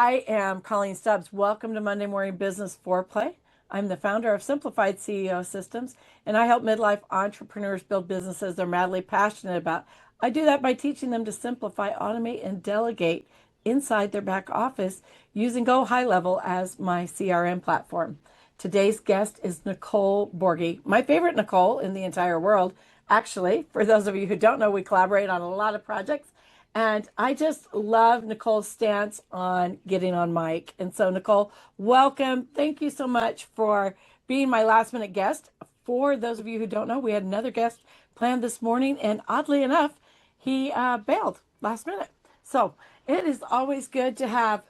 I am Coleen Stubbs. Welcome to Monday Morning Business Foreplay. I'm the founder of Simplified CEO Systems, and I help midlife entrepreneurs build businesses they're madly passionate about. I do that by teaching them to simplify, automate, and delegate inside their back office using Go High Level as my CRM platform. Today's guest is Nicole Borghi, my favorite Nicole in the entire world. Actually, for those of you who don't know, we collaborate on a lot of projects. And I just love Nicole's stance on getting on mic. And so, Nicole, welcome. Thank you so much for being my last minute guest. For those of you who don't know, we had another guest planned this morning, and oddly enough, he bailed last minute. So it is always good to have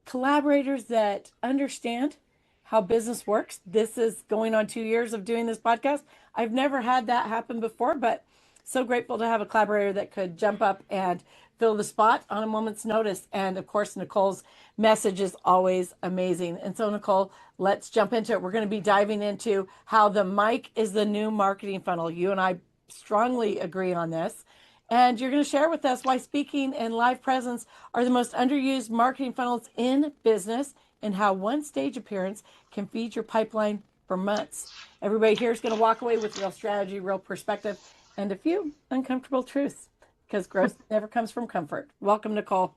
collaborators that understand how business works. This is going on 2 years of doing this podcast. I've never had that happen before, but so grateful to have a collaborator that could jump up and fill the spot on a moment's notice. And of course, Nicole's message is always amazing. And so, Nicole, let's jump into it. We're going to be diving into how the mic is the new marketing funnel. You and I strongly agree on this. And you're going to share with us why speaking and live presence are the most underused marketing funnels in business and how one stage appearance can feed your pipeline for months. Everybody here is going to walk away with real strategy, real perspective, and a few uncomfortable truths, because growth never comes from comfort. Welcome, Nicole.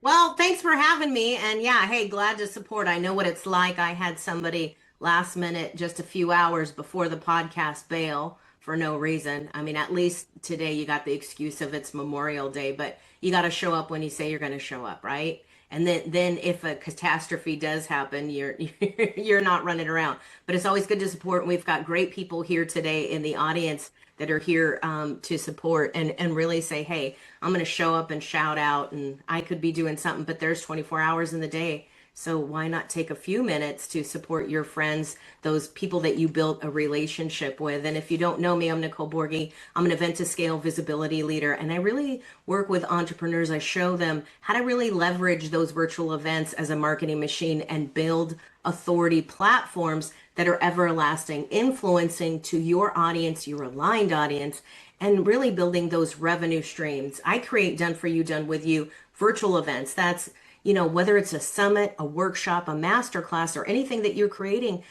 Well, thanks for having me. And yeah, hey, glad to support. I know what it's like. I had somebody last minute, just a few hours before the podcast bail for no reason. I mean, at least today you got the excuse of it's Memorial Day, but you got to show up when you say you're going to show up, right? And then if a catastrophe does happen, you're not running around. But it's always good to support. And we've got great people here today in the audience that are here to support and really say, hey, I'm going to show up and shout out, and I could be doing something, but there's 24 hours in the day. So why not take a few minutes to support your friends, those people that you built a relationship with? And if you don't know me, I'm Nicole Borghi. I'm an event to scale visibility leader, and I really work with entrepreneurs. I show them how to really leverage those virtual events as a marketing machine and build authority platforms that are everlasting, influencing to your audience, your aligned audience, and really building those revenue streams. I create done for you, done with you virtual events. That's whether it's a summit, a workshop, a masterclass, or anything that you're creating,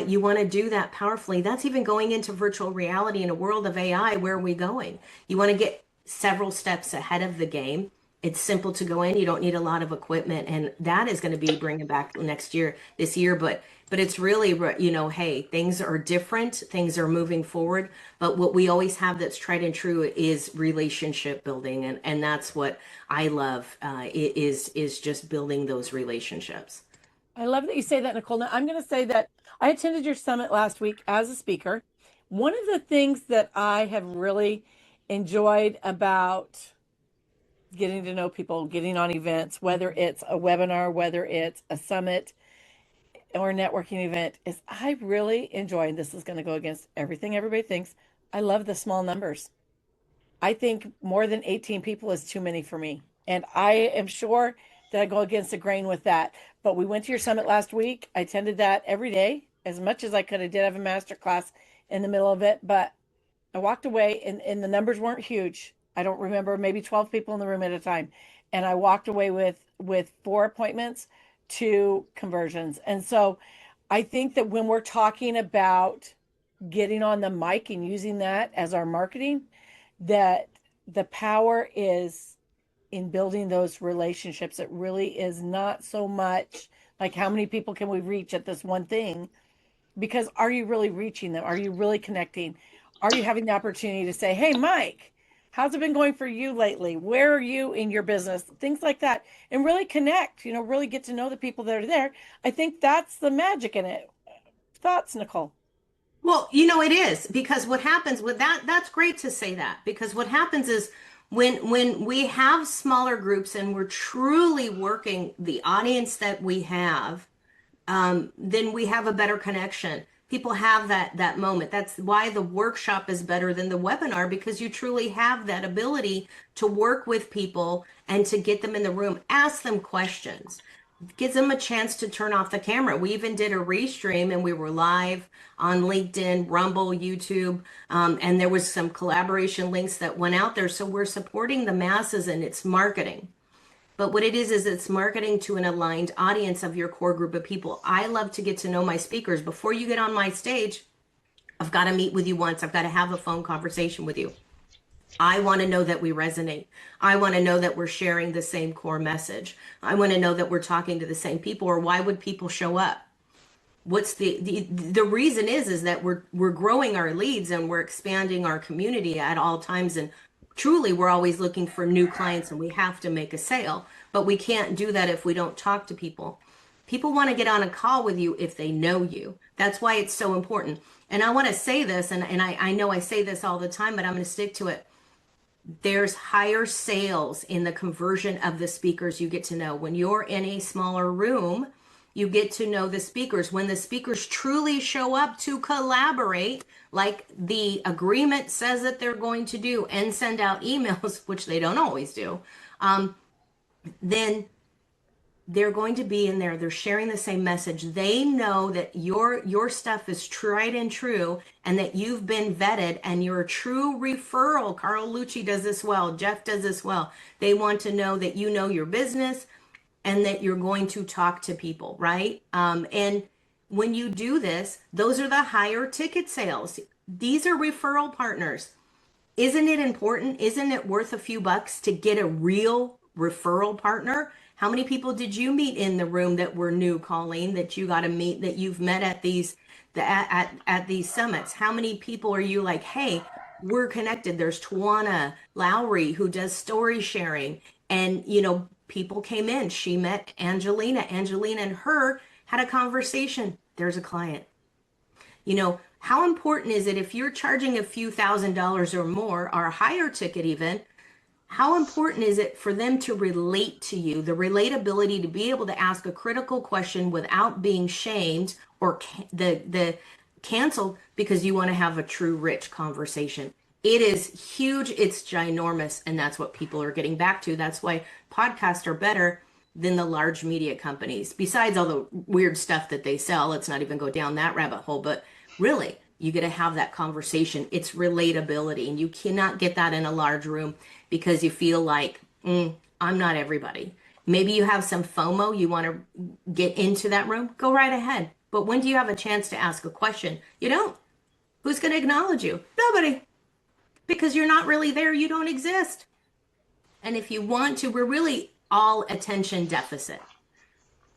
you want to do that powerfully. That's even going into virtual reality in a world of AI. Where are we going? You want to get several steps ahead of the game. It's simple to go in. You don't need a lot of equipment, and that is going to be bringing back this year. But it's really, hey, things are different. Things are moving forward. But what we always have that's tried and true is relationship building. And that's what I love is just building those relationships. I love that you say that, Nicole. Now, I'm going to say that I attended your summit last week as a speaker. One of the things that I have really enjoyed about getting to know people, getting on events, whether it's a webinar, whether it's a summit or a networking event, is I really enjoy, and this is going to go against everything everybody thinks, I love the small numbers. I think more than 18 people is too many for me. And I am sure that I go against the grain with that. But we went to your summit last week. I attended that every day as much as I could. I did have a master class in the middle of it, but I walked away and the numbers weren't huge. I don't remember, maybe 12 people in the room at a time. And I walked away with 4 appointments, 2 conversions. And so I think that when we're talking about getting on the mic and using that as our marketing, that the power is in building those relationships. It really is not so much like how many people can we reach at this one thing, because are you really reaching them? Are you really connecting? Are you having the opportunity to say, hey, Mike, how's it been going for you lately? Where are you in your business? Things like that. And really connect, really get to know the people that are there. I think that's the magic in it. Thoughts, Nicole? Well, it is, because what happens with that's great to say that, because what happens is when we have smaller groups and we're truly working the audience that we have, then we have a better connection. People have that moment. That's why the workshop is better than the webinar, because you truly have that ability to work with people and to get them in the room, ask them questions, gives them a chance to turn off the camera. We even did a restream, and we were live on LinkedIn, Rumble, YouTube, and there was some collaboration links that went out there. So we're supporting the masses, and it's marketing. But what it is it's marketing to an aligned audience of your core group of people. I love to get to know my speakers. Before you get on my stage, I've got to meet with you once. I've got to have a phone conversation with you. I want to know that we resonate. I want to know that we're sharing the same core message. I want to know that we're talking to the same people, or why would people show up? What's the reason is that we're growing our leads and we're expanding our community at all times, and truly we're always looking for new clients, and we have to make a sale, but we can't do that if we don't talk to people. People want to get on a call with you if they know you. That's why it's so important. And I want to say this, and I know I say this all the time, but I'm going to stick to it. There's higher sales in the conversion of the speakers you get to know. When you're in a smaller room, you get to know the speakers. When the speakers truly show up to collaborate, like the agreement says that they're going to do, and send out emails, which they don't always do, then they're going to be in there. They're sharing the same message. They know that your stuff is tried and true, and that you've been vetted, and you're a true referral. Carl Lucci does this well. Jeff does this well. They want to know that you know your business and that you're going to talk to people, right? And when you do this, those are the higher ticket sales. These are referral partners. Isn't it important? Isn't it worth a few bucks to get a real referral partner? How many people did you meet in the room that were new, Coleen, that you got to meet, that you've met at these at these summits? How many people are you like, hey, we're connected? There's Tawana Lowry who does story sharing, and people came in. She met Angelina. Angelina and her had a conversation. There's a client. How important is it if you're charging a few $1,000s or more, or a higher ticket even? How important is it for them to relate to you? The relatability, to be able to ask a critical question without being shamed or the canceled because you want to have a true rich conversation. It is huge. It's ginormous. And that's what people are getting back to. That's why podcasts are better than the large media companies. Besides all the weird stuff that they sell, let's not even go down that rabbit hole. But really, you get to have that conversation. It's relatability. And you cannot get that in a large room because you feel like, I'm not everybody. Maybe you have some FOMO. You want to get into that room. Go right ahead. But when do you have a chance to ask a question? You don't. Who's going to acknowledge you? Nobody. Because you're not really there. You don't exist. And if you want to, we're really all attention deficit.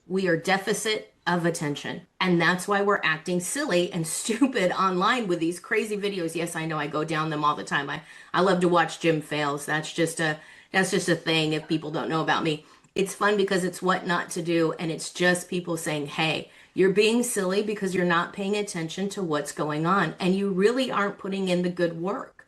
We are deficit of attention. And that's why we're acting silly and stupid online with these crazy videos. Yes, I know I go down them all the time. I love to watch Jim Fails. That's just a thing if people don't know about me. It's fun because it's what not to do. And it's just people saying, hey, you're being silly because you're not paying attention to what's going on. And you really aren't putting in the good work.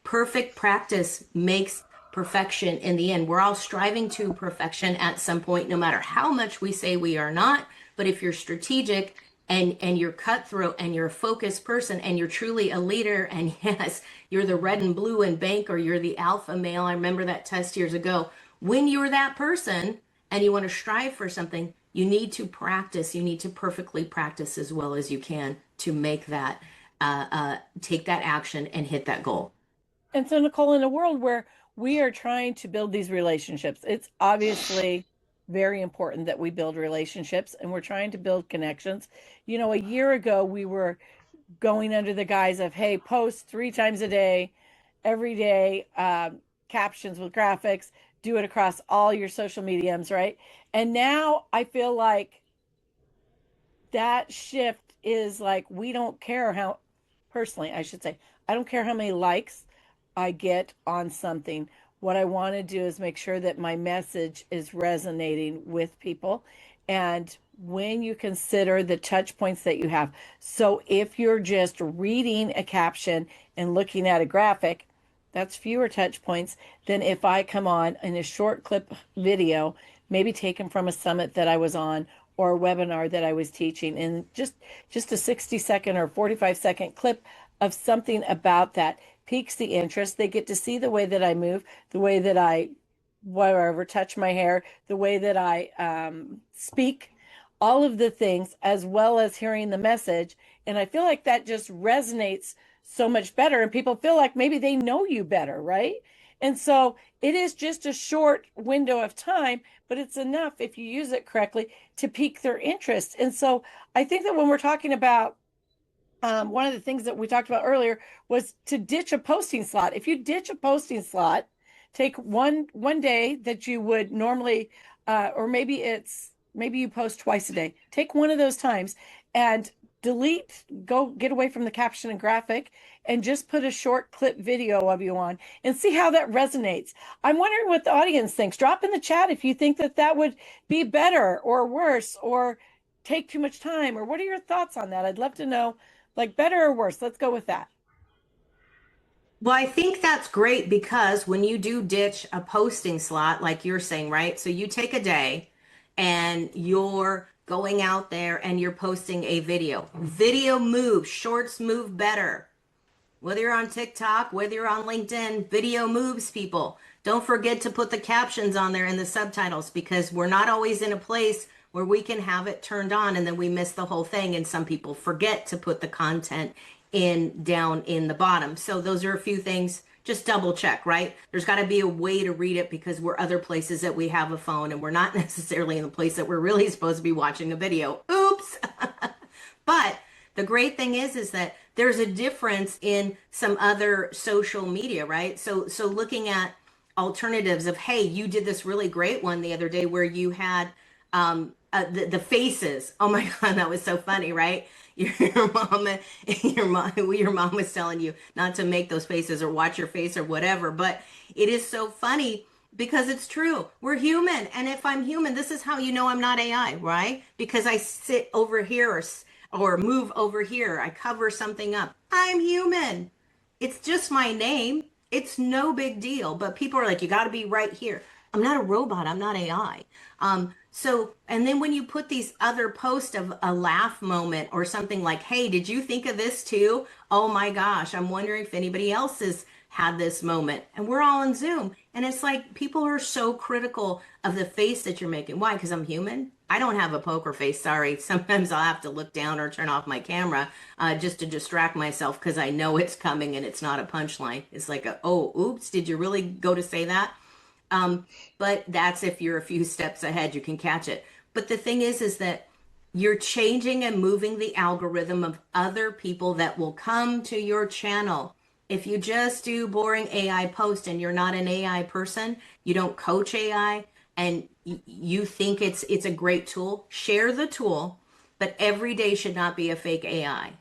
Perfect practice makes perfection in the end. We're all striving to perfection at some point, no matter how much we say we are not. But if you're strategic and you're cutthroat and you're a focused person and you're truly a leader, and yes, you're the red and blue in bank, or you're the alpha male. I remember that test years ago. When you're that person and you want to strive for something, you need to practice. You need to perfectly practice as well as you can to make that, take that action and hit that goal. And so, Nicole, in a world where we are trying to build these relationships, it's obviously very important that we build relationships, and we're trying to build connections. A year ago, we were going under the guise of, hey, post 3 times a day, every day, captions with graphics, do it across all your social mediums, right? And now I feel like that shift is like, we don't care how, personally, I should say, I don't care how many likes I get on something. What I want to do is make sure that my message is resonating with people. And when you consider the touch points that you have, so if you're just reading a caption and looking at a graphic, that's fewer touch points than if I come on in a short clip video, maybe taken from a summit that I was on or a webinar that I was teaching, and just a 60-second or 45-second clip of something about that piques the interest. They get to see the way that I move, the way that I, whatever, touch my hair, the way that I speak, all of the things, as well as hearing the message. And I feel like that just resonates so much better, and people feel like maybe they know you better, right? And so it is just a short window of time, but it's enough if you use it correctly to pique their interest. And so I think that when we're talking about one of the things that we talked about earlier was to ditch a posting slot. If you ditch a posting slot, take one day that you would normally, or maybe you post twice a day. Take one of those times and delete, go get away from the caption and graphic, and just put a short clip video of you on and see how that resonates. I'm wondering what the audience thinks. Drop in the chat if you think that that would be better or worse or take too much time, or what are your thoughts on that? I'd love to know, like, better or worse. Let's go with that. Well, I think that's great because when you do ditch a posting slot, like you're saying, right? So you take a day and you're going out there and you're posting a video. Video moves, shorts move better. Whether you're on TikTok, whether you're on LinkedIn, video moves people. Don't forget to put the captions on there and the subtitles because we're not always in a place where we can have it turned on and then we miss the whole thing. And some people forget to put the content in down in the bottom. So those are a few things. Just double check, right? There's got to be a way to read it because we're other places that we have a phone and we're not necessarily in the place that we're really supposed to be watching a video. Oops. But the great thing is that there's a difference in some other social media, right? So looking at alternatives of, hey, you did this really great one the other day where you had the faces. Oh my God, that was so funny, right? Your mom was telling you not to make those faces or watch your face or whatever, but it is so funny because it's true. We're human, and if I'm human, this is how you know I'm not AI, right? Because I sit over here or move over here, I cover something up. I'm human. It's just my name. It's no big deal. But people are like, you got to be right here. I'm not a robot. I'm not AI. And then when you put these other posts of a laugh moment or something like, hey, did you think of this too? Oh my gosh, I'm wondering if anybody else has had this moment. And we're all on Zoom. And it's like people are so critical of the face that you're making. Why? Because I'm human. I don't have a poker face. Sorry. Sometimes I'll have to look down or turn off my camera just to distract myself because I know it's coming and it's not a punchline. It's like, oh, oops, did you really go to say that? But that's if you're a few steps ahead, you can catch it. But the thing is that you're changing and moving the algorithm of other people that will come to your channel. If you just do boring AI post and you're not an AI person, you don't coach AI, and you think it's a great tool, share the tool, but every day should not be a fake AI.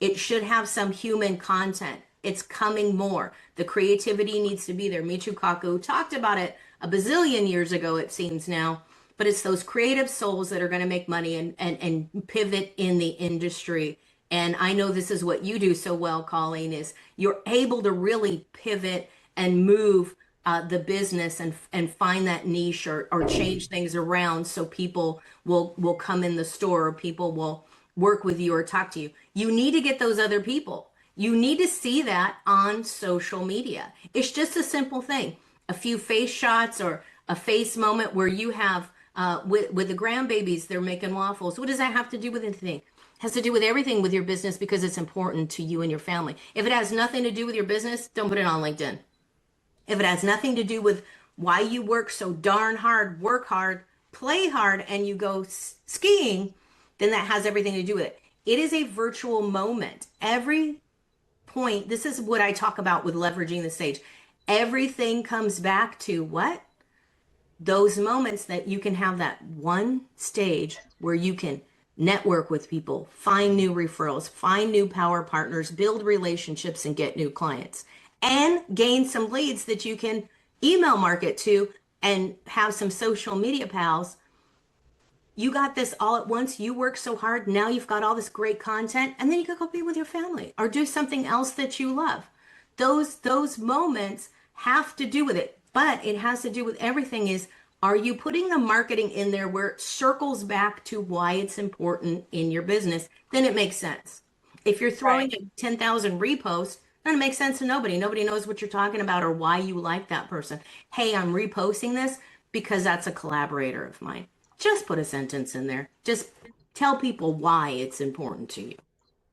It should have some human content. It's coming more. The creativity needs to be there. Michio Kaku talked about it a bazillion years ago, it seems now, but it's those creative souls that are going to make money and pivot in the industry. And I know this is what you do so well, Coleen, is you're able to really pivot and move the business and find that niche or change things around so people will come in the store or people will work with you or talk to you. You need to get those other people. You need to see that on social media. It's just a simple thing. A few face shots or a face moment where you have with the grandbabies, they're making waffles. What does that have to do with anything? It has to do with everything with your business because it's important to you and your family. If it has nothing to do with your business, don't put it on LinkedIn. If it has nothing to do with why you work so darn hard, work hard, play hard, and you go skiing, then that has everything to do with it. It is a virtual moment. Every point, this is what I talk about with leveraging the stage. Everything comes back to what? Those moments that you can have that one stage where you can network with people, find new referrals, find new power partners, build relationships, and get new clients, and gain some leads that you can email market to and have some social media pals. You got this all at once. You work so hard. Now you've got all this great content, and then you can go be with your family or do something else that you love. Those moments have to do with it, but it has to do with everything is, are you putting the marketing in there where it circles back to why it's important in your business? Then it makes sense. If you're throwing Right. 10,000 reposts, then it makes sense to nobody. Nobody knows what you're talking about or why you like that person. Hey, I'm reposting this because that's a collaborator of mine. Just put a sentence in there. Just tell people why it's important to you.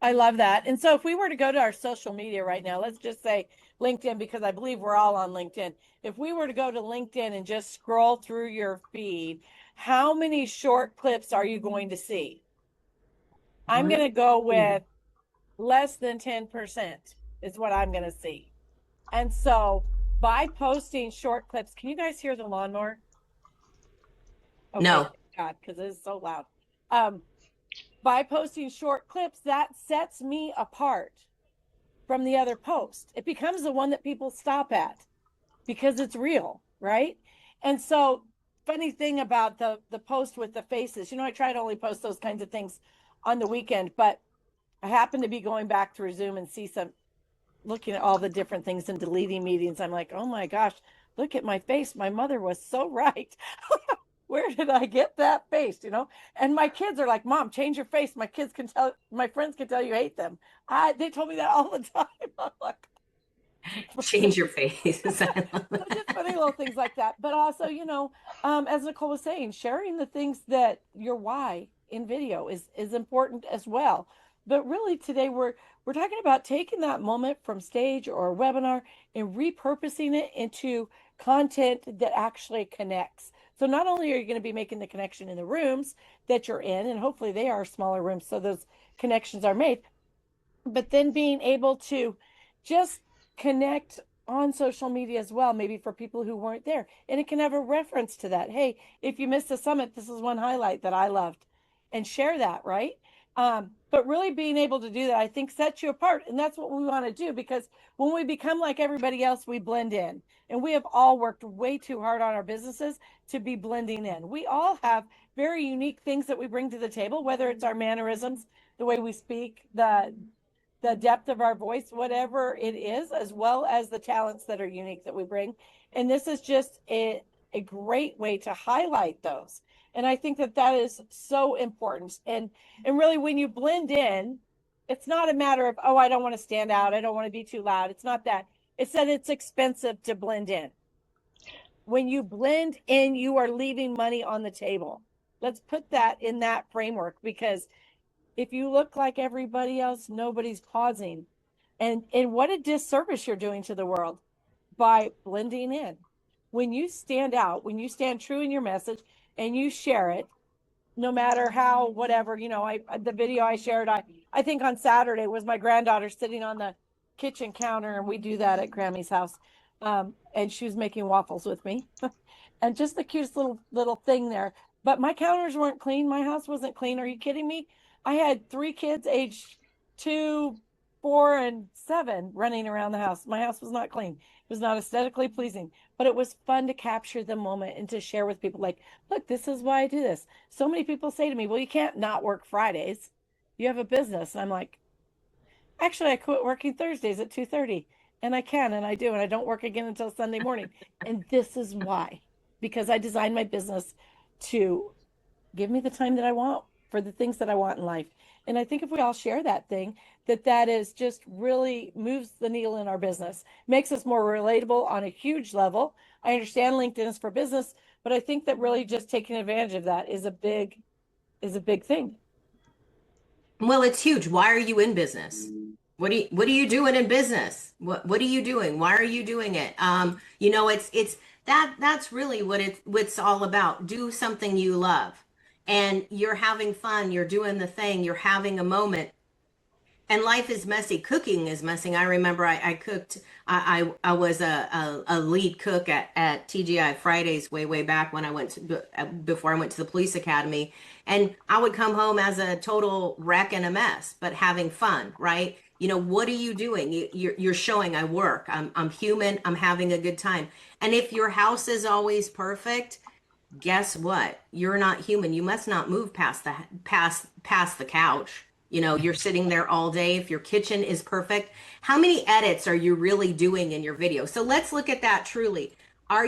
I love that. And so if we were to go to our social media right now, let's just say LinkedIn, because I believe we're all on LinkedIn. If we were to go to LinkedIn and just scroll through your feed, how many short clips are you going to see? I'm going to go with less than 10% is what I'm going to see. And so by posting short clips, can you guys hear the lawnmower? Okay, No. thank God, because it is so loud. Um, by posting short clips, that sets me apart from the other post. It becomes the one that people stop at because it's real, right? And so, funny thing about the post with the faces, I try to only post those kinds of things on the weekend, but I happen to be going back through Zoom and see some looking at all the different things and deleting meetings. I'm like, oh my gosh, look at my face. My mother was so right. Where did I get that face? And my kids are like, Mom, change your face. My kids can tell, my friends can tell you hate them. They told me that all the time. I'm like, Change your face. I love so just that. funny little things like that. But also, as Nicole was saying, sharing the things that your why in video is important as well. But really today we're talking about taking that moment from stage or a webinar and repurposing it into content that actually connects. So not only are you going to be making the connection in the rooms that you're in, and hopefully they are smaller rooms so those connections are made, but then being able to just connect on social media as well, maybe for people who weren't there. And it can have a reference to that. Hey, if you missed the summit, this is one highlight that I loved, and share that, right? But really being able to do that, I think, sets you apart. And that's what we want to do, because when we become like everybody else, we blend in. And we have all worked way too hard on our businesses to be blending in. We all have very unique things that we bring to the table, whether it's our mannerisms, the way we speak, the depth of our voice, whatever it is, as well as the talents that are unique that we bring. And this is just a great way to highlight those. And I think that that is so important. And really, when you blend in, it's not a matter of, oh, I don't want to stand out. I don't want to be too loud. It's not that. It's that it's expensive to blend in. When you blend in, you are leaving money on the table. Let's put that in that framework, because if you look like everybody else, nobody's pausing. And what a disservice you're doing to the world by blending in. When you stand out, when you stand true in your message and you share it, no matter how, whatever, the video I shared, I think on Saturday, was my granddaughter sitting on the kitchen counter, and we do that at Grammy's house. And she was making waffles with me. And just the cutest little thing there. But my counters weren't clean. My house wasn't clean. Are you kidding me? I had 3 kids aged 2, 4, and 7 running around the house. My house was not clean. It was not aesthetically pleasing, but it was fun to capture the moment and to share with people, like, look, this is why I do this. So many people say to me, well, you can't not work Fridays. You have a business. And I'm like, actually, I quit working Thursdays at 2:30, and I can, and I do, and I don't work again until Sunday morning. And this is why, because I designed my business to give me the time that I want for the things that I want in life. And I think if we all share that thing, that is just really moves the needle in our business, makes us more relatable on a huge level. I understand LinkedIn is for business, but I think that really just taking advantage of that is a big thing. Well, it's huge. Why are you in business? What are you doing in business? What are you doing? Why are you doing it? It's that's really what's all about. Do something you love. And you're having fun, you're doing the thing, you're having a moment. And life is messy. Cooking is messy. I remember I cooked. I was a lead cook at TGI Fridays way back when I went before I went to the police academy, and I would come home as a total wreck and a mess, but having fun, right? What are you doing? You're showing I work. I'm human. I'm having a good time. And if your house is always perfect, guess what? You're not human. You must not move past the couch. You're sitting there all day. If your kitchen is perfect, how many edits are you really doing in your video? So let's look at that truly. Are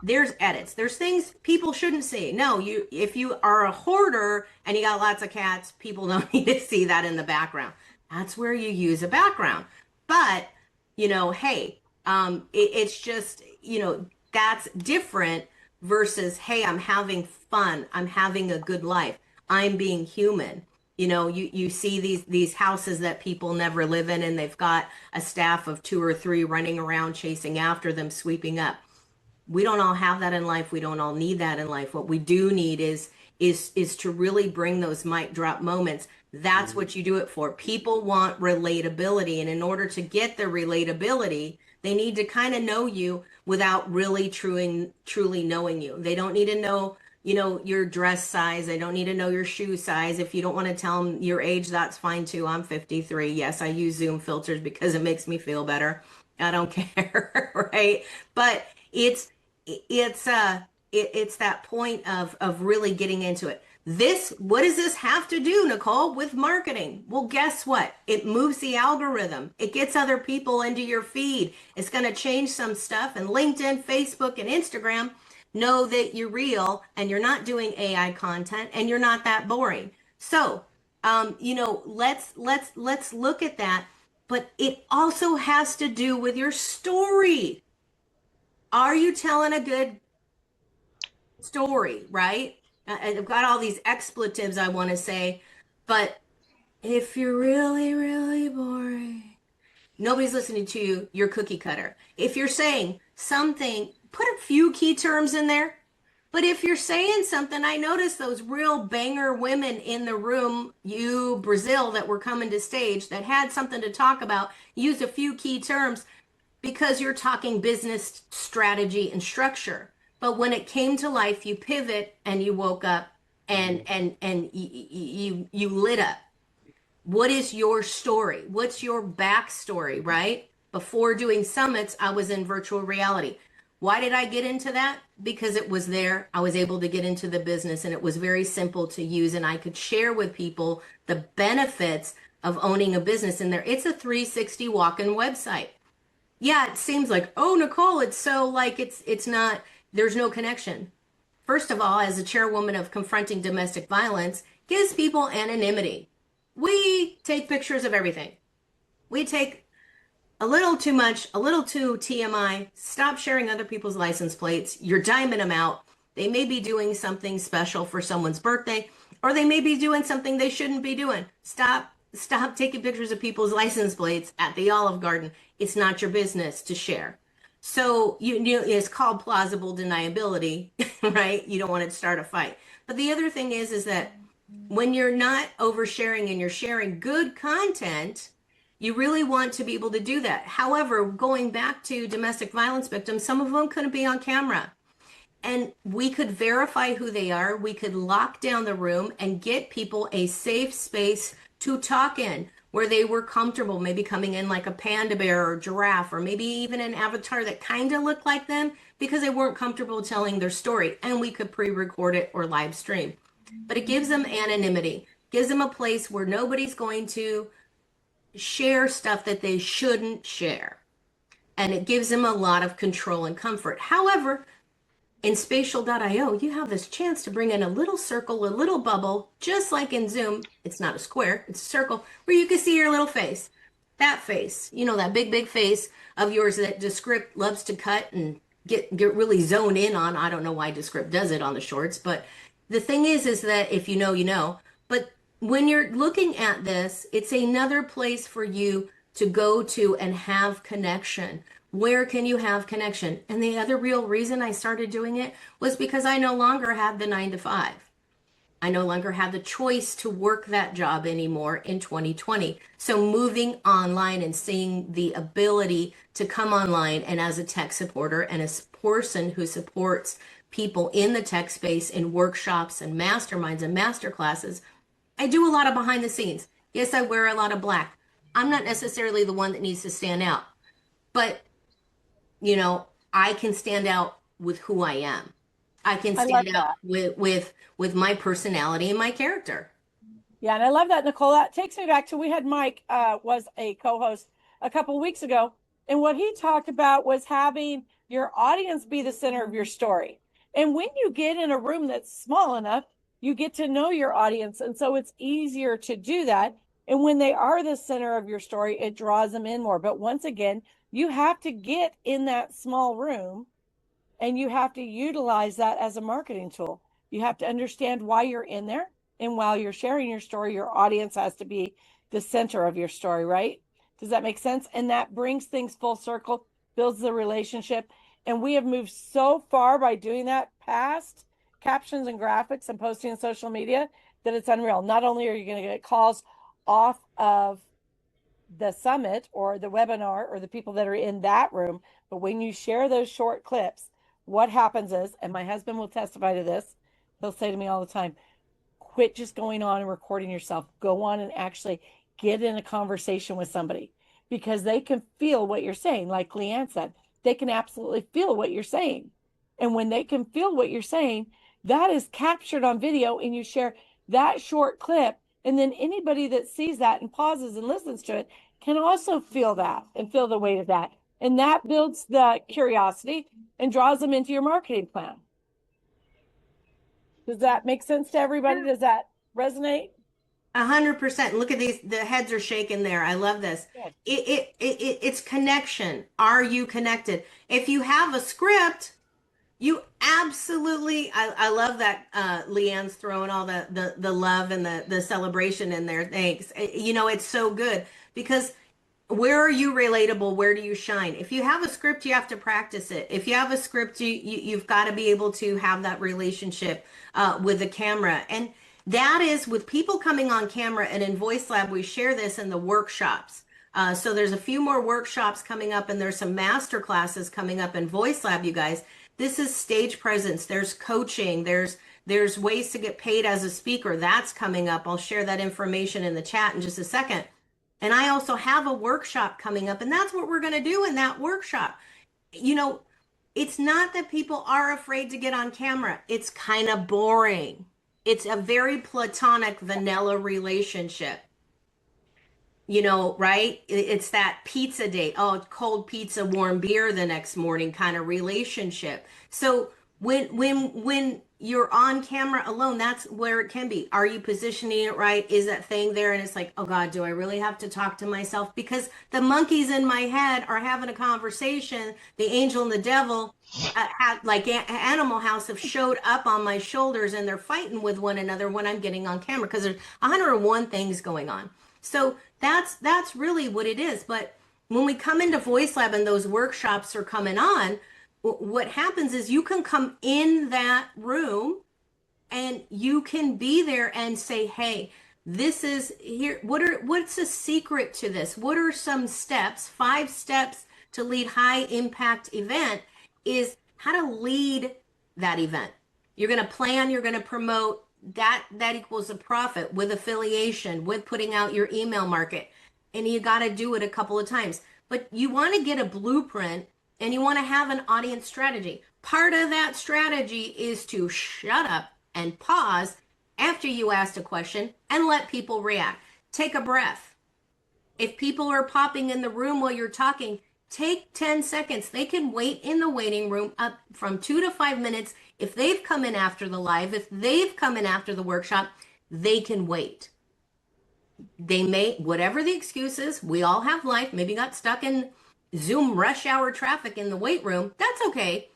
there's edits. There's things people shouldn't see. No, if you are a hoarder and you got lots of cats, people don't need to see that in the background. That's where you use a background. But, hey, it's just, that's different versus, hey, I'm having fun. I'm having a good life. I'm being human. You know, you see these houses that people never live in, and they've got a staff of two or three running around chasing after them, sweeping up. We don't all have that in life. We don't all need that in life. What we do need is to really bring those mic drop moments. That's what you do it for. People want relatability, and in order to get the relatability, they need to kind of know you without really truly knowing you. They don't need to know, you know, your dress size. They don't need to know your shoe size. If you don't want to tell them your age, that's fine too. I'm 53. Yes, I use Zoom filters because it makes me feel better. I don't care, right? But it's that point of really getting into it. What does this have to do, Nicole, with marketing? Well, guess what? It moves the algorithm. It gets other people into your feed. It's going to change some stuff, and LinkedIn, Facebook, and Instagram know that you're real and you're not doing AI content and you're not that boring. So, you know, let's look at that. But it also has to do with your story. Are you telling a good story, right? I've got all these expletives I want to say, but if you're really, really boring, nobody's listening to you, you're cookie cutter. If you're saying something, put a few key terms in there. But if you're saying something, I noticed those real banger women in the room, you Brazil, that were coming to stage that had something to talk about, used a few key terms because you're talking business strategy and structure. But when it came to life, you pivot and you woke up and you lit up. What is your story? What's your backstory, right? Before doing summits, I was in virtual reality. Why did I get into that? Because it was there. I was able to get into the business, and it was very simple to use, and I could share with people the benefits of owning a business in there. It's a 360 walk-in website. Yeah, it seems like, oh, Nicole, it's so like it's not, there's no connection. First of all, as a chairwoman of Confronting Domestic Violence, gives people anonymity. We take pictures of everything. We take a little too much, a little too TMI. Stop sharing other people's license plates. You're diming them out. They may be doing something special for someone's birthday, or they may be doing something they shouldn't be doing. Stop taking pictures of people's license plates at the Olive Garden. It's not your business to share. So it's called plausible deniability, right? You don't want to start a fight. But the other thing is that when you're not oversharing and you're sharing good content, you really want to be able to do that. However, going back to domestic violence victims, some of them couldn't be on camera. And we could verify who they are. We could lock down the room and get people a safe space to talk in where they were comfortable, maybe coming in like a panda bear or giraffe, or maybe even an avatar that kind of looked like them because they weren't comfortable telling their story. And we could pre-record it or live stream. But it gives them anonymity, gives them a place where nobody's going to share stuff that they shouldn't share. And it gives them a lot of control and comfort. However, in spatial.io, you have this chance to bring in a little circle, a little bubble, just like in Zoom. It's not a square, it's a circle, where you can see your little face. That face, you know, that big face of yours that Descript loves to cut and get really zone in on. I don't know why Descript does it on the shorts, but the thing is that if you know, you know. But when you're looking at this, it's another place for you to go to and have connection. Where can you have connection? And the other real reason I started doing it was because I no longer had the 9 to 5. I no longer had the choice to work that job anymore in 2020. So moving online and seeing the ability to come online and as a tech supporter and as a person who supports people in the tech space in workshops and masterminds and master classes, I do a lot of behind the scenes. Yes, I wear a lot of black. I'm not necessarily the one that needs to stand out, but you know, I can stand out with who I am. I can I love stand out that. with my personality and my character. Yeah, and I love that, Nicole. That takes me back to we had Mike was a co-host a couple weeks ago, and what he talked about was having your audience be the center of your story. And when you get in a room that's small enough, you get to know your audience, and so it's easier to do that. And when they are the center of your story, it draws them in more. But once again, you have to get in that small room and you have to utilize that as a marketing tool. You have to understand why you're in there. And while you're sharing your story, your audience has to be the center of your story, right? Does that make sense? And that brings things full circle, builds the relationship. And we have moved so far by doing that past captions and graphics and posting on social media that it's unreal. Not only are you going to get calls off of the summit or the webinar or the people that are in that room, but when you share those short clips, what happens is, and my husband will testify to this, he'll say to me all the time, quit just going on and recording yourself. Go on and actually get in a conversation with somebody, because they can feel what you're saying. Like Leanne said, they can absolutely feel what you're saying. And when they can feel what you're saying, that is captured on video, and you share that short clip. And then anybody that sees that and pauses and listens to it can also feel that and feel the weight of that. And that builds the curiosity and draws them into your marketing plan. Does that make sense to everybody? Does that resonate? 100%. Look at these. The heads are shaking there. I love this. It's connection. Are you connected? If you have a script, you absolutely, I love that Leanne's throwing all the love and the celebration in there. Thanks. You know, it's so good, because where are you relatable? Where do you shine? If you have a script, you have to practice it. If you have a script, you've got to be able to have that relationship with the camera. And that is with people coming on camera. And in Voice Lab, we share this in the workshops. So there's a few more workshops coming up, and there's some master classes coming up in Voice Lab, you guys. This is stage presence. There's coaching. There's ways to get paid as a speaker. That's coming up. I'll share that information in the chat in just a second. And I also have a workshop coming up, and that's what we're going to do in that workshop. You know, it's not that people are afraid to get on camera. It's kind of boring. It's a very platonic, vanilla relationship. You know, right? It's that pizza date. Oh, cold pizza, warm beer the next morning kind of relationship. So when you're on camera alone, that's where it can be. Are you positioning it right? Is that thing there? And it's like, oh God, do I really have to talk to myself? Because the monkeys in my head are having a conversation. The angel and the devil, like Animal House, have showed up on my shoulders, and they're fighting with one another when I'm getting on camera, because there's 101 things going on. So that's really what it is. But when we come into Voice Lab and those workshops are coming on, what happens is you can come in that room and you can be there and say, hey, this is here. What's the secret to this? What are some steps? 5 steps to lead high impact event is how to lead that event. You're going to plan, you're going to promote. That equals a profit with affiliation, with putting out your email market. And you got to do it a couple of times. But you want to get a blueprint, and you want to have an audience strategy. Part of that strategy is to shut up and pause after you asked a question and let people react. Take a breath. If people are popping in the room while you're talking, take 10 seconds. They can wait in the waiting room up from 2 to 5 minutes. If they've come in after the live, if they've come in after the workshop, they can wait. They may, whatever the excuse is, we all have life, maybe got stuck in Zoom rush hour traffic in the wait room. That's okay.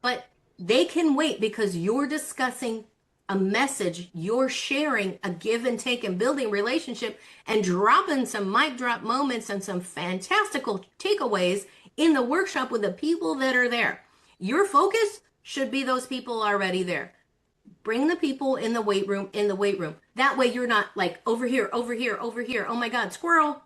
But they can wait, because you're discussing a message, you're sharing a give and take and building relationship and dropping some mic drop moments and some fantastical takeaways in the workshop with the people that are there. Your focus should be those people already there. Bring the people in the weight room, That way you're not like over here, over here, over here. Oh my God, squirrel.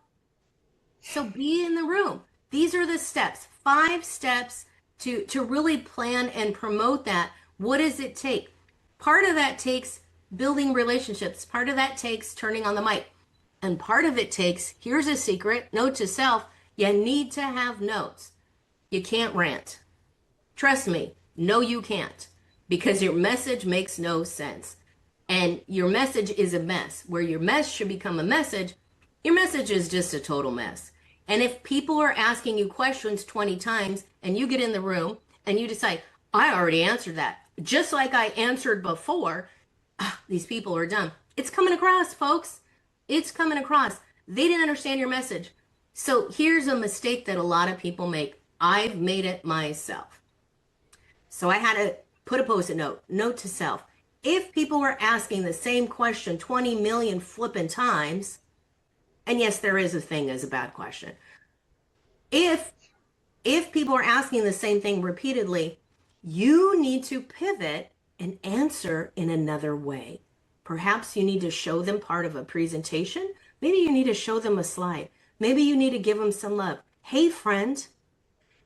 So be in the room. These are the steps, 5 steps to really plan and promote that. What does it take? Part of that takes building relationships. Part of that takes turning on the mic. And part of it takes, here's a secret, note to self, you need to have notes. You can't rant. Trust me, no, you can't, because your message makes no sense. And your message is a mess. Where your mess should become a message, your message is just a total mess. And if people are asking you questions 20 times and you get in the room and you decide, I already answered that, just like I answered before, these people are dumb. It's coming across, folks. It's coming across. They didn't understand your message. So here's a mistake that a lot of people make. I've made it myself. So I had to put a post-it note to self. if people were asking the same question 20 million flipping times, and yes, there is a thing as a bad question. If people are asking the same thing repeatedly, you need to pivot and answer in another way. Perhaps you need to show them part of a presentation. Maybe you need to show them a slide. Maybe you need to give them some love. Hey, friend,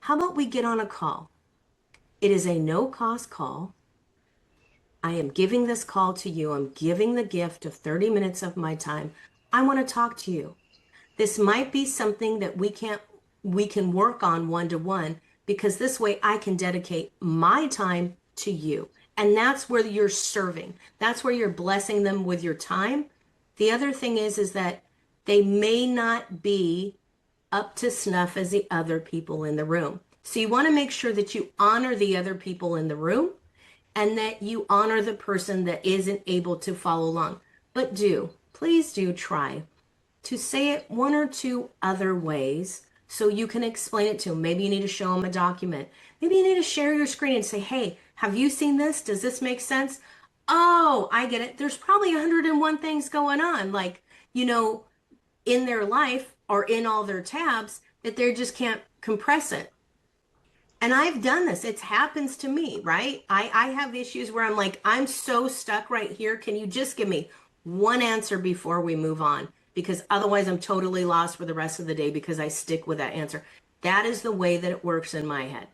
how about we get on a call? It is a no-cost call. I am giving this call to you. I'm giving the gift of 30 minutes of my time. I want to talk to you. This might be something that we can work on one-to-one, because this way I can dedicate my time to you. And that's where you're serving. That's where you're blessing them with your time. The other thing is that they may not be up to snuff as the other people in the room. So you want to make sure that you honor the other people in the room and that you honor the person that isn't able to follow along. But please do try to say it one or two other ways so you can explain it to them. Maybe you need to show them a document. Maybe you need to share your screen and say, hey, have you seen this? Does this make sense? Oh, I get it. There's probably 101 things going on, like, in their life or in all their tabs that they just can't compress it. And I've done this. It happens to me, right? I have issues where I'm like, I'm so stuck right here. Can you just give me one answer before we move on? Because otherwise I'm totally lost for the rest of the day because I stick with that answer. That is the way that it works in my head.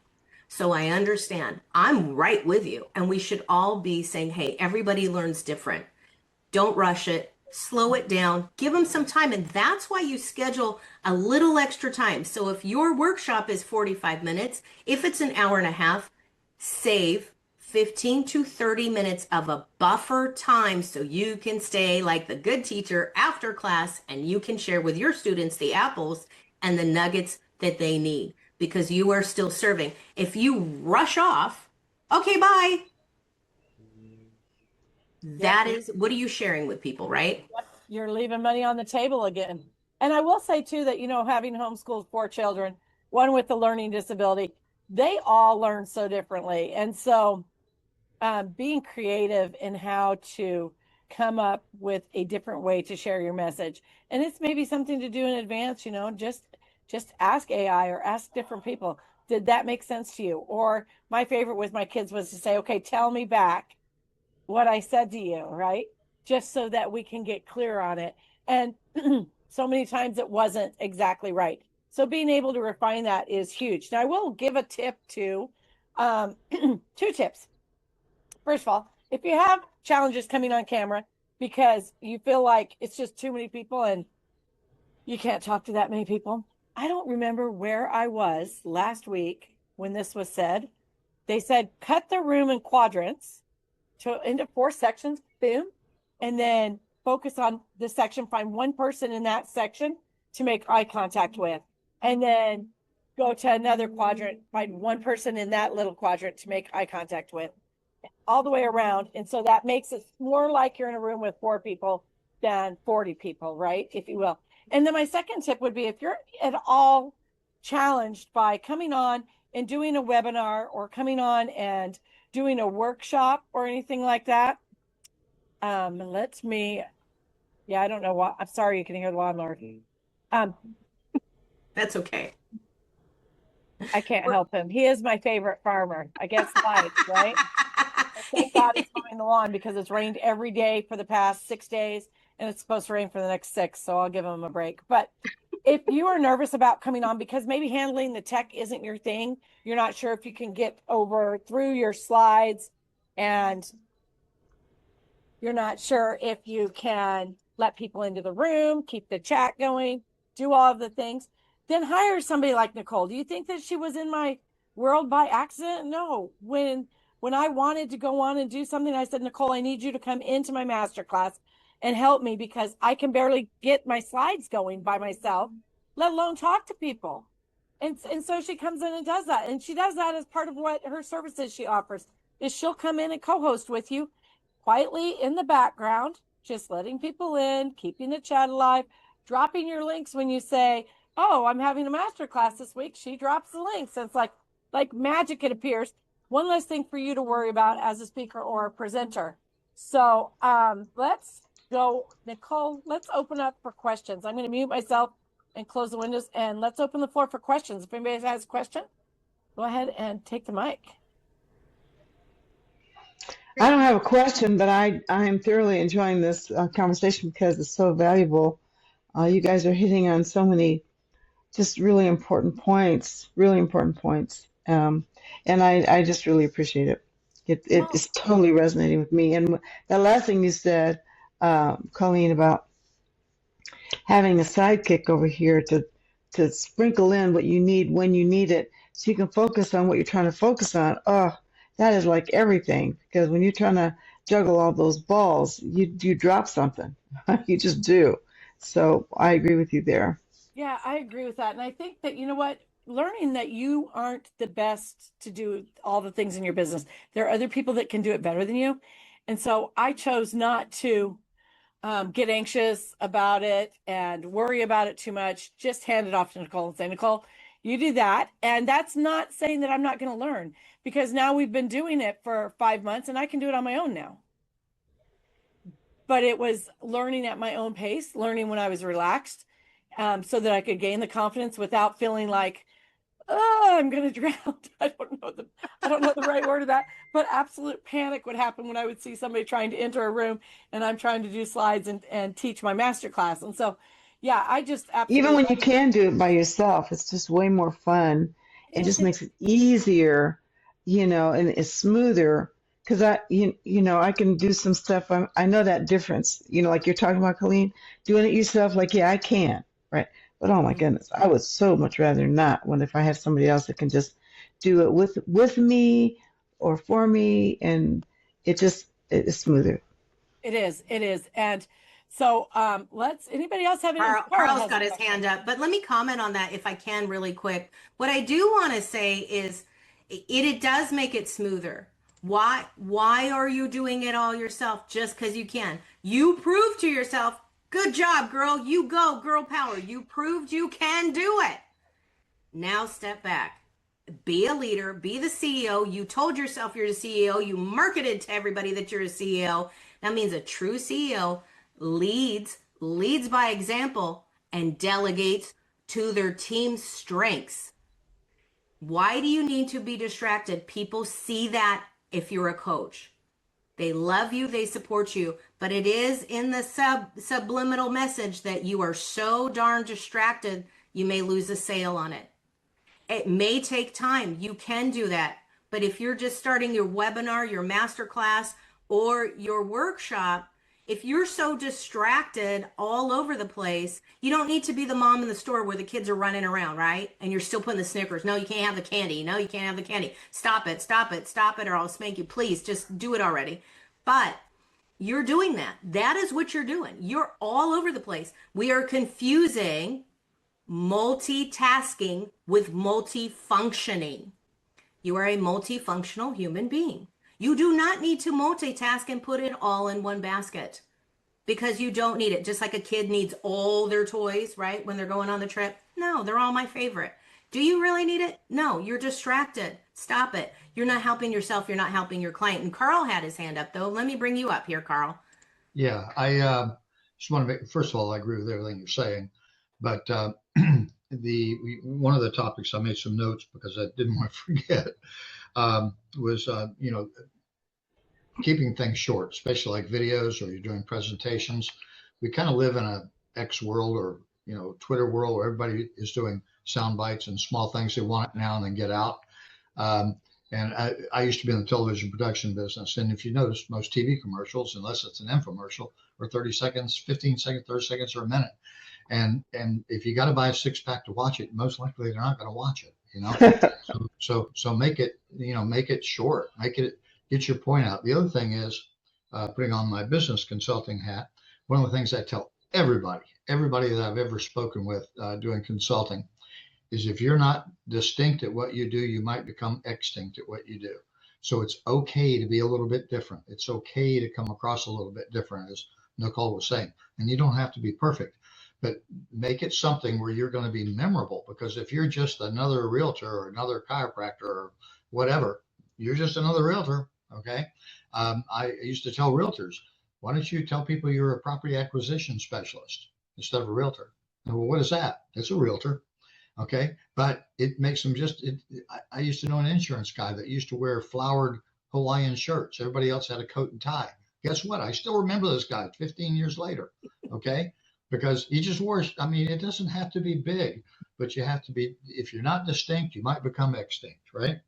So I understand. I'm right with you. And we should all be saying, hey, everybody learns different. Don't rush it. Slow it down. Give them some time. And that's why you schedule a little extra time. So if your workshop is 45 minutes, if it's an hour and a half, save 15 to 30 minutes of a buffer time so you can stay like the good teacher after class and you can share with your students the apples and the nuggets that they need because you are still serving. If you rush off, okay, bye. That is, what are you sharing with people, right? You're leaving money on the table again. And I will say too that, having homeschooled 4 children, one with a learning disability, they all learn so differently. And so being creative in how to come up with a different way to share your message. And it's maybe something to do in advance, just ask AI or ask different people. Did that make sense to you? Or my favorite with my kids was to say, okay, tell me back what I said to you, right? Just so that we can get clear on it. And so many times it wasn't exactly right. So being able to refine that is huge. Now I will give a tip too, 2 tips. First of all, if you have challenges coming on camera because you feel like it's just too many people and you can't talk to that many people. I don't remember where I was last week when this was said. They said, cut the room in quadrants into 4 sections, boom, and then focus on the section, find one person in that section to make eye contact with, and then go to another quadrant, find one person in that little quadrant to make eye contact with, all the way around. And so that makes it more like you're in a room with 4 people than 40 people, right? If you will. And then my second tip would be if you're at all challenged by coming on and doing a webinar or coming on and doing a workshop or anything like that, I don't know what, I'm sorry, you can hear the lawnmower. That's okay. I can't help him. He is my favorite farmer. I guess life, right? Thank God it's mowing the lawn because it's rained every day for the past 6 days and it's supposed to rain for the next 6. So I'll give him a break. But if you are nervous about coming on because maybe handling the tech isn't your thing, you're not sure if you can get through your slides and you're not sure if you can let people into the room, keep the chat going, do all of the things, then hire somebody like Nicole. Do you think that she was in my world by accident? No. When I wanted to go on and do something, I said, Nicole, I need you to come into my masterclass and help me because I can barely get my slides going by myself, let alone talk to people. And so she comes in and does that. And she does that as part of what her services she offers is she'll come in and co-host with you quietly in the background, just letting people in, keeping the chat alive, dropping your links when you say, oh, I'm having a masterclass this week. She drops the links. It's like magic, it appears. One less thing for you to worry about as a speaker or a presenter. So let's go, Nicole, let's open up for questions. I'm going to mute myself and close the windows, and let's open the floor for questions. If anybody has a question, go ahead and take the mic. I don't have a question, but I am thoroughly enjoying this conversation because it's so valuable. You guys are hitting on so many just really important points, really important points. And I just really appreciate it. It is totally resonating with me. And the last thing you said, Colleen, about having a sidekick over here to sprinkle in what you need when you need it so you can focus on what you're trying to focus on. Oh, that is like everything, because when you're trying to juggle all those balls, you drop something. You just do. So I agree with you there. Yeah, I agree with that. And I think that, you know what, learning that you aren't the best to do all the things in your business. There are other people that can do it better than you. And so I chose not to get anxious about it and worry about it too much. Just hand it off to Nicole and say, Nicole, you do that. And that's not saying that I'm not going to learn, because now we've been doing it for 5 months and I can do it on my own now. But it was learning at my own pace, learning when I was relaxed, so that I could gain the confidence without feeling like, oh, I'm going to drown. I don't know the right word of that, but absolute panic would happen when I would see somebody trying to enter a room and I'm trying to do slides and teach my master class. And so, yeah, I just Even absolutely, when you can do it by yourself, it's just way more fun. It just it, makes it easier, and it's smoother. Because I can do some stuff. I know that difference. Like you're talking about, Colleen, doing it yourself. Like, yeah, I can, right? But oh my goodness, I would so much rather not. When if I have somebody else that can just do it with me or for me, and it's smoother. it is. And so anybody else have any? Carl's Has a got his question. hand up, but let me comment on that if I can really quick. What I do want to say is it does make it smoother. Why are you doing it all yourself just because you can? You prove to yourself, good job, girl. You go, girl power. You proved you can do it. Now step back. Be a leader, be the CEO. You told yourself you're the CEO. You marketed to everybody that you're a CEO. That means a true CEO leads by example, and delegates to their team's strengths. Why do you need to be distracted? People see that if you're a coach. They love you, they support you, but it is in the subliminal message that you are so darn distracted, you may lose a sale on it. It may take time. You can do that. But if you're just starting your webinar, your masterclass, or your workshop, if you're so distracted all over the place, you don't need to be the mom in the store where the kids are running around, right? And you're still putting the Snickers. No, you can't have the candy. No, you can't have the candy. Stop it, stop it, stop it, or I'll spank you. Please, just do it already. But you're doing that. That is what you're doing. You're all over the place. We are confusing multitasking with multifunctioning. You are a multifunctional human being. You do not need to multitask and put it all in one basket, because you don't need it. Just like a kid needs all their toys, right? When they're going on the trip. No, they're all my favorite. Do you really need it? No, you're distracted. Stop it. You're not helping yourself. You're not helping your client. And Carl had his hand up though. Let me bring you up here, Carl. Yeah, I just want to make, first of all, I agree with everything you're saying, but one of the topics I made some notes because I didn't want to forget was keeping things short, especially like videos or you're doing presentations. We kind of live in a X world or Twitter world where everybody is doing sound bites and small things they want it now and then get out. And I used to be in the television production business. And if you notice, most TV commercials, unless it's an infomercial, are 30 seconds, 15 seconds, 30 seconds, or a minute. And if you got to buy a 6-pack to watch it, most likely they're not going to watch it, So make it, make it short, get your point out. The other thing is putting on my business consulting hat. One of the things I tell everybody that I've ever spoken with doing consulting, is if you're not distinct at what you do, you might become extinct at what you do. So it's okay to be a little bit different. It's okay to come across a little bit different, as Nicole was saying. And you don't have to be perfect, but make it something where you're going to be memorable. Because if you're just another realtor or another chiropractor or whatever, you're just another realtor. Okay. I used to tell realtors, why don't you tell people you're a property acquisition specialist instead of a realtor? And, well, what is that? It's a realtor. Okay. But it makes them I used to know an insurance guy that used to wear flowered Hawaiian shirts. Everybody else had a coat and tie. Guess what? I still remember this guy 15 years later. Okay. Because he just wore, I mean, it doesn't have to be big, but you have to be, if you're not distinct, you might become extinct, right?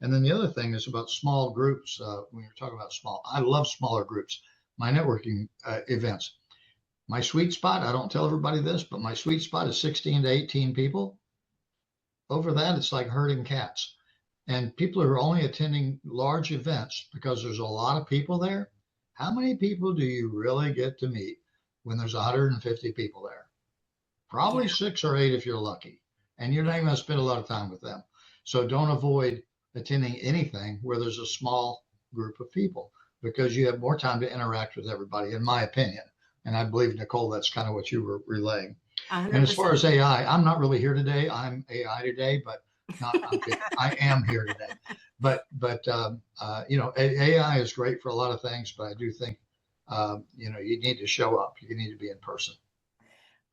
And then the other thing is about small groups. When you're talking about small, I love smaller groups. My networking events, my sweet spot, I don't tell everybody this, but my sweet spot is 16 to 18 people. Over that, it's like herding cats. And people are only attending large events because there's a lot of people there. How many people do you really get to meet when there's 150 people there? Probably 6 or 8 if you're lucky. And you're not even going to spend a lot of time with them. So don't avoid attending anything where there's a small group of people, because you have more time to interact with everybody, in my opinion. And I believe, Nicole, that's kind of what you were relaying. 100%. And as far as AI, I'm not really here today. I'm AI today, but I am here today. But AI is great for a lot of things, but I do think, you need to show up. You need to be in person.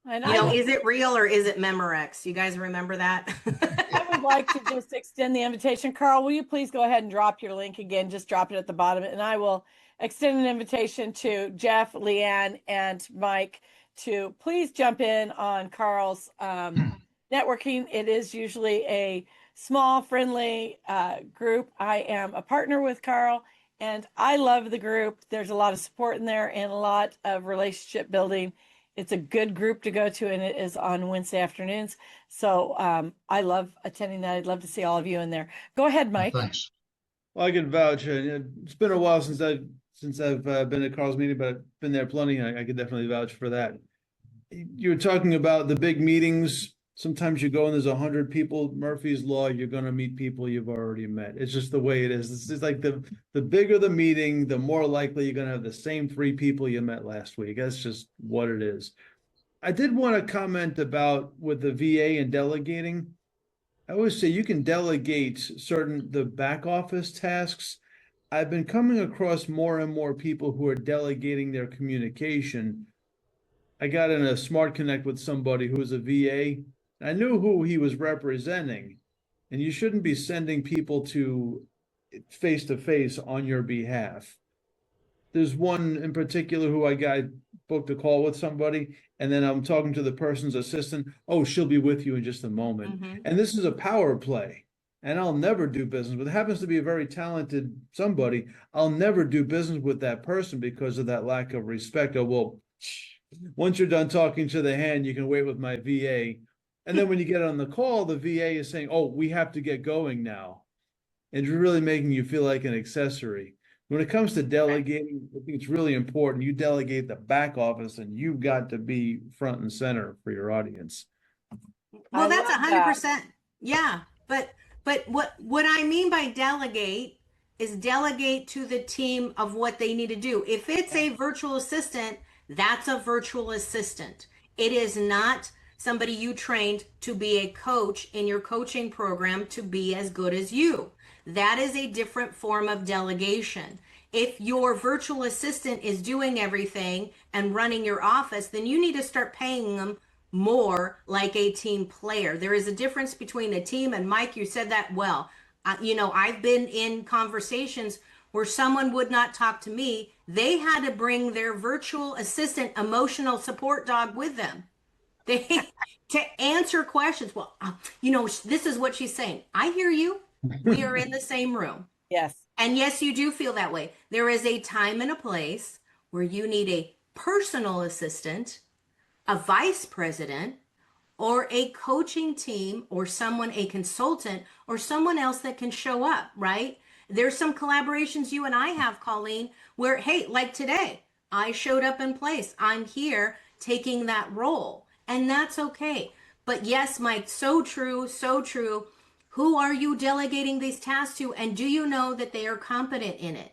And is it real or is it Memorex? You guys remember that? I would like to just extend the invitation. Carl, will you please go ahead and drop your link again? Just drop it at the bottom, and I will extend an invitation to Jeff, Leanne, and Mike to please jump in on Carl's networking. It is usually a small, friendly group. I am a partner with Carl, and I love the group. There's a lot of support in there and a lot of relationship building. It's a good group to go to, and it is on Wednesday afternoons. So I love attending that. I'd love to see all of you in there. Go ahead, Mike. Thanks. Well, I can vouch. It's been a while since I've been at Carl's meeting, but I've been there plenty. I could definitely vouch for that. You're talking about the big meetings. Sometimes you go and there's 100 people. Murphy's Law, you're going to meet people you've already met. It's just the way it is. It's just like the bigger the meeting, the more likely you're going to have the same 3 people you met last week. That's just what it is. I did want to comment about with the VA and delegating. I always say you can delegate the back office tasks. I've been coming across more and more people who are delegating their communication. I got in a Smart Connect with somebody who was a VA. I knew who he was representing, and you shouldn't be sending people to face on your behalf. There's one in particular who I booked a call with somebody, and then I'm talking to the person's assistant. Oh, she'll be with you in just a moment. Mm-hmm. And this is a power play, and I'll never do business with. It happens to be a very talented somebody. I'll never do business with that person because of that lack of respect. Oh, well, once you're done talking to the hand, you can wait with my VA. And then when you get on the call, the VA is saying, oh, we have to get going now. And it's really making you feel like an accessory. When it comes to delegating, I think it's really important. You delegate the back office, and you've got to be front and center for your audience. Well, that's 100%. Yeah. But what I mean by delegate is delegate to the team of what they need to do. If it's a virtual assistant, that's a virtual assistant. It is not somebody you trained to be a coach in your coaching program to be as good as you. That is a different form of delegation. If your virtual assistant is doing everything and running your office, then you need to start paying them more like a team player. There is a difference between a team, and Mike, you said that well. I've been in conversations where someone would not talk to me. They had to bring their virtual assistant emotional support dog with them. To answer questions. Well, this is what she's saying. I hear you. We are in the same room. Yes. And yes, you do feel that way. There is a time and a place where you need a personal assistant, a vice president, or a coaching team, or a consultant, or someone else that can show up, right? There's some collaborations you and I have, Coleen, where, hey, like today, I showed up in place. I'm here taking that role. And that's okay. But yes, Mike, so true, so true. Who are you delegating these tasks to? And do you know that they are competent in it?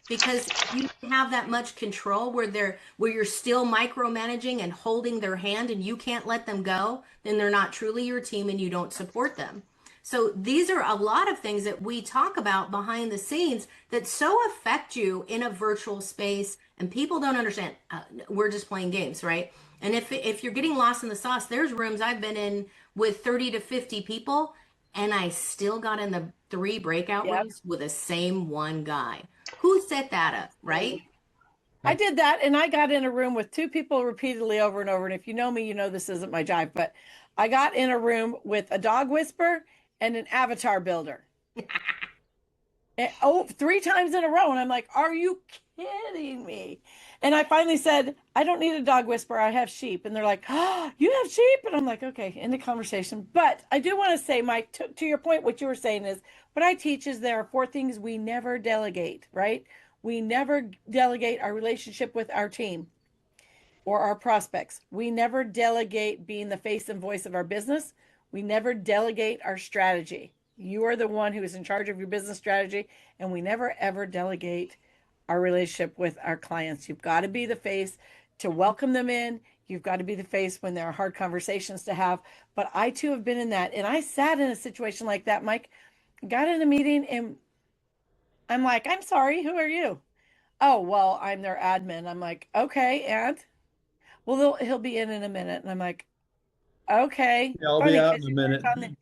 Because you have that much control where you're still micromanaging and holding their hand and you can't let them go, then they're not truly your team and you don't support them. So these are a lot of things that we talk about behind the scenes that so affect you in a virtual space, and people don't understand. We're just playing games, right? And if you're getting lost in the sauce, there's rooms I've been in with 30 to 50 people, and I still got in the 3 breakout Yep. rooms with the same one guy. Who set that up, right? I did that, and I got in a room with 2 people repeatedly over and over. And if you know me, you know this isn't my jive, but I got in a room with a dog whisperer and an avatar builder. And, 3 times in a row. And I'm like, are you kidding me? And I finally said, I don't need a dog whisperer. I have sheep. And they're like, oh, you have sheep? And I'm like, okay, end the conversation. But I do want to say, Mike, to your point, what you were saying is what I teach is there are 4 things we never delegate, right? We never delegate our relationship with our team or our prospects. We never delegate being the face and voice of our business. We never delegate our strategy. You are the one who is in charge of your business strategy, and we never ever delegate our relationship with our clients. You've got to be the face to welcome them in. You've got to be the face when there are hard conversations to have. But I too have been in that. And I sat in a situation like that, Mike, got in a meeting, and I'm like, I'm sorry, who are you? Oh, well, I'm their admin. I'm like, okay, and well, he'll be in a minute. And I'm like, okay, Yeah, I'll be funny out because in a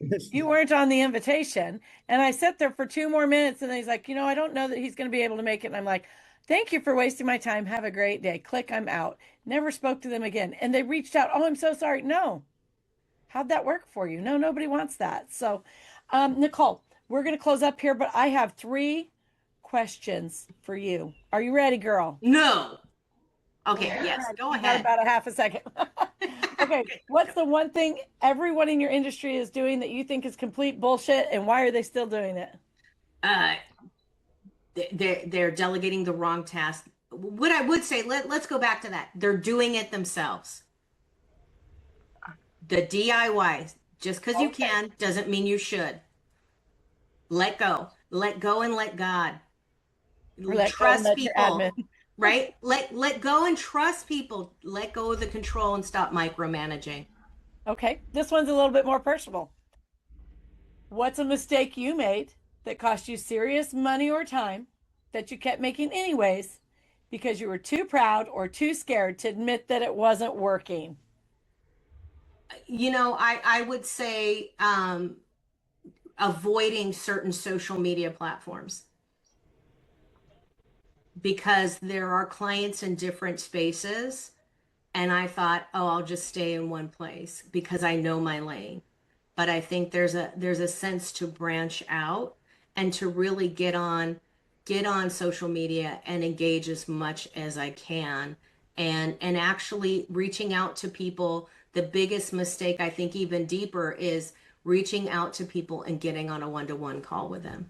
minute. you weren't on the invitation. And I sat there for 2 more minutes, and then he's like, I don't know that he's going to be able to make it. And I'm like, thank you for wasting my time. Have a great day. Click, I'm out. Never spoke to them again. And they reached out. Oh, I'm so sorry. No. How'd that work for you? No, nobody wants that. So, Nicole, we're going to close up here, but I have 3 questions for you. Are you ready, girl? No. Okay, yes, go You got ahead. about a half a second. Okay, what's the one thing everyone in your industry is doing that you think is complete bullshit, and why are they still doing it? Uh, they're delegating the wrong task. What I would say, let's go back to that. They're doing it themselves. The DIY, just because you Okay. can doesn't mean you should. Let go. Let go and let God. Or let go and Trust let your people, admin. right? Let go and trust people. Let go of the control and stop micromanaging. Okay, this one's a little bit more personal. What's a mistake you made that cost you serious money or time that you kept making anyways because you were too proud or too scared to admit that it wasn't working? I would say avoiding certain social media platforms because there are clients in different spaces. And I thought, oh, I'll just stay in one place because I know my lane. But I think there's a sense to branch out and to really get on social media and engage as much as I can, and actually reaching out to people. The biggest mistake, I think, even deeper, is reaching out to people and getting on a one-to-one call with them.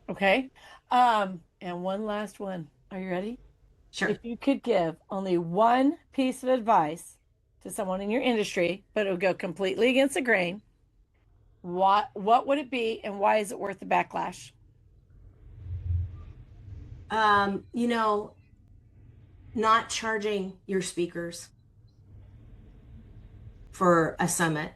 Okay. And one last one. Are you ready? Sure. If you could give only one piece of advice to someone in your industry, but it would go completely against the grain, what would it be, and why is it worth the backlash? Um, you know, Not charging your speakers for a summit,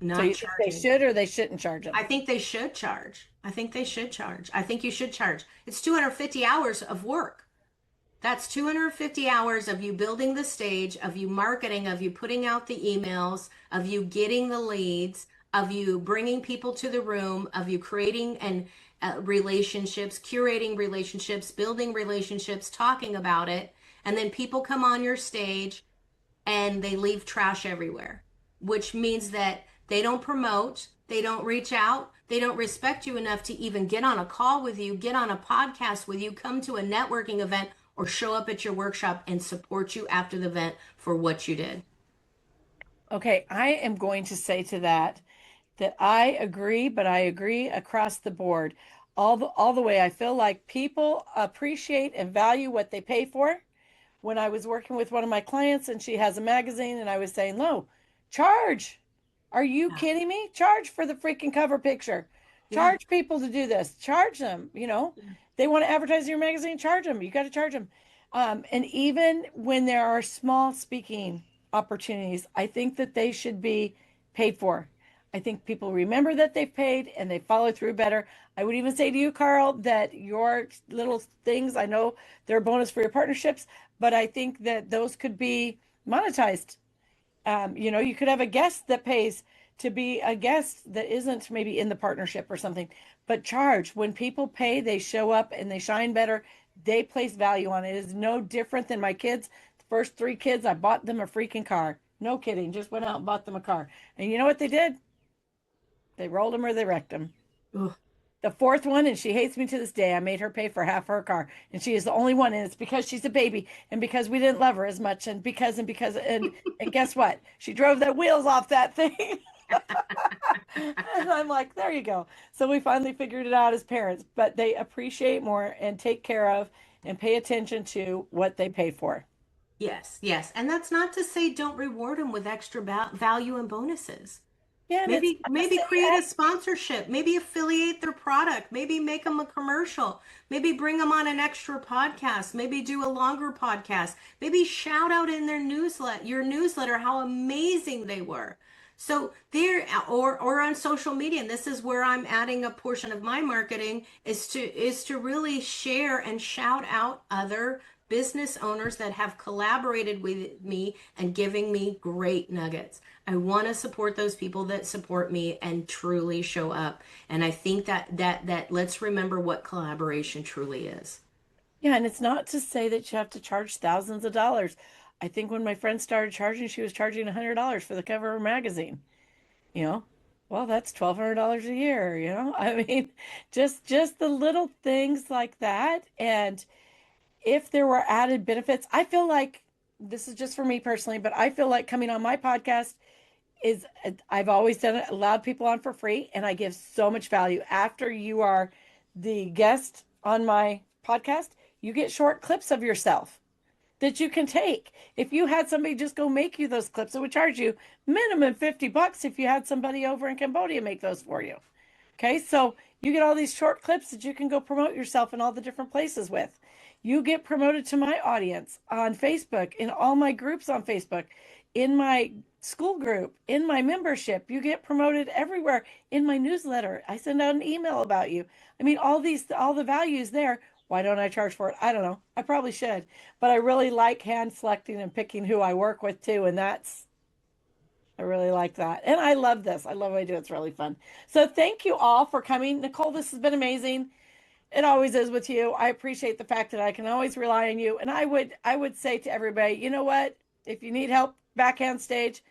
So not you think they charging. should or they shouldn't charge them? I think they should charge. I think they should charge. I think you should charge. It's 250 hours of work. That's 250 hours of you building the stage, of you marketing, of you putting out the emails, of you getting the leads, of you bringing people to the room, of you creating and relationships, curating relationships, building relationships, talking about it. And then people come on your stage and they leave trash everywhere, which means that they don't promote, they don't reach out, they don't respect you enough to even get on a call with you, get on a podcast with you, come to a networking event, or show up at your workshop and support you after the event for what you did. Okay, I am going to say to that I agree, but I agree across the board. All the way. I feel like people appreciate and value what they pay for. When I was working with one of my clients and she has a magazine, and I was saying, "No, charge. Are you Yeah. kidding me? Charge for the freaking cover picture. Yeah. Charge people to do this. Charge them, They want to advertise your magazine, charge them. You got to charge them." And even when there are small speaking opportunities, I think that they should be paid for. I think people remember that they've paid and they follow through better. I would even say to you, Carl, that your little things, I know they're a bonus for your partnerships, but I think that those could be monetized. You could have a guest that pays to be a guest that isn't maybe in the partnership or something, but charge. When people pay, they show up and they shine better. They place value on it. It is no different than my kids. The first 3 kids, I bought them a freaking car. No kidding. Just went out and bought them a car. And you know what they did? They rolled them or they wrecked them. Ugh. The 4th one, and she hates me to this day, I made her pay for half her car. And she is the only one. And it's because she's a baby and because we didn't love her as much. And and guess what? She drove the wheels off that thing. And I'm like, there you go. So we finally figured it out as parents, but they appreciate more and take care of and pay attention to what they pay for. Yes, yes. And that's not to say don't reward them with extra value and bonuses. Yeah, Maybe create a sponsorship, maybe affiliate their product, maybe make them a commercial, maybe bring them on an extra podcast, maybe do a longer podcast, maybe shout out in your newsletter how amazing they were. So there, or on social media, and this is where I'm adding a portion of my marketing is to really share and shout out other business owners that have collaborated with me and giving me great nuggets. I want to support those people that support me and truly show up. And I think that let's remember what collaboration truly is. Yeah, and it's not to say that you have to charge thousands of dollars. I think when my friend started charging, she was charging $100 for the cover of her magazine. Well, that's $1,200 a year. I mean, just the little things like that. And if there were added benefits, I feel like this is just for me personally, but I feel like coming on my podcast is I've always done it, allowed people on for free, and I give so much value. After you are the guest on my podcast, you get short clips of yourself that you can take. If you had somebody just go make you those clips, it would charge you minimum $50 if you had somebody over in Cambodia make those for you. Okay, so you get all these short clips that you can go promote yourself in all the different places with. You get promoted to my audience on Facebook, in all my groups on Facebook, in my school group, in my membership. You get promoted everywhere. In my newsletter, I send out an email about you. I mean, all the values there. Why don't I charge for it? I don't know. I probably should, but I really like hand selecting and picking who I work with too. And I really like that. And I love this. I love what I do. It's really fun. So thank you all for coming. Nicole, this has been amazing. It always is with you. I appreciate the fact that I can always rely on you. And I would say to everybody, you know what? If you need help backhand stage,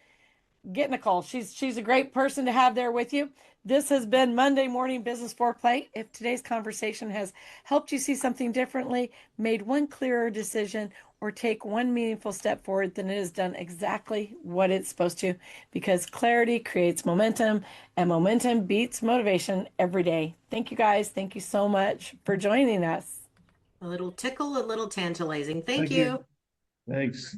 get Nicole. She's a great person to have there with you. This has been Monday Morning Business Foreplay. If today's conversation has helped you see something differently, made one clearer decision, or take one meaningful step forward, then it has done exactly what it's supposed to, because clarity creates momentum and momentum beats motivation every day. Thank you guys. Thank you so much for joining us. A little tickle, a little tantalizing. Thank Thank you. you. Thanks.